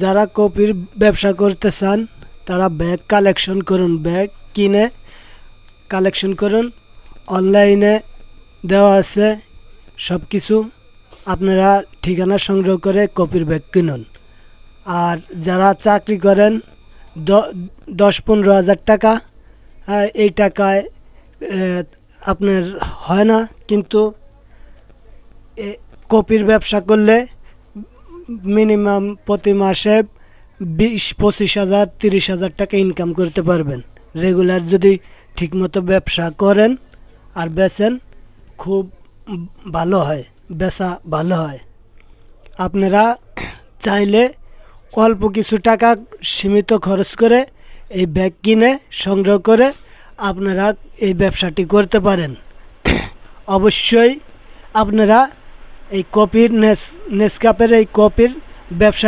যারা কপির ব্যবসা করতে চান তারা ব্যাগ কালেকশন করুন, ব্যাগ কিনে কালেকশন করুন। অনলাইনে দেওয়া আছে সব কিছু, আপনারা ঠিকানা সংগ্রহ করে কপির ব্যাগ কিনুন। আর যারা চাকরি করেন 10-15 হাজার টাকা, এই টাকায় আপনার হয় না, কিন্তু কপির ব্যবসা করলে মিনিমাম প্রতি মাসে 20-25 হাজার 30 হাজার টাকা ইনকাম করতে পারবেন। রেগুলার যদি ঠিকমতো ব্যবসা করেন আর বেচেন, খুব ভালো হয়, বেচা ভালো হয়। আপনারা চাইলে অল্প কিছু টাকা সীমিত খরচ করে এই ব্যাগ কিনে সংগ্রহ করে আপনারা এই ব্যবসাটি করতে পারেন। অবশ্যই আপনারা এই কপির নেসক্যাফের এই কপির ব্যবসা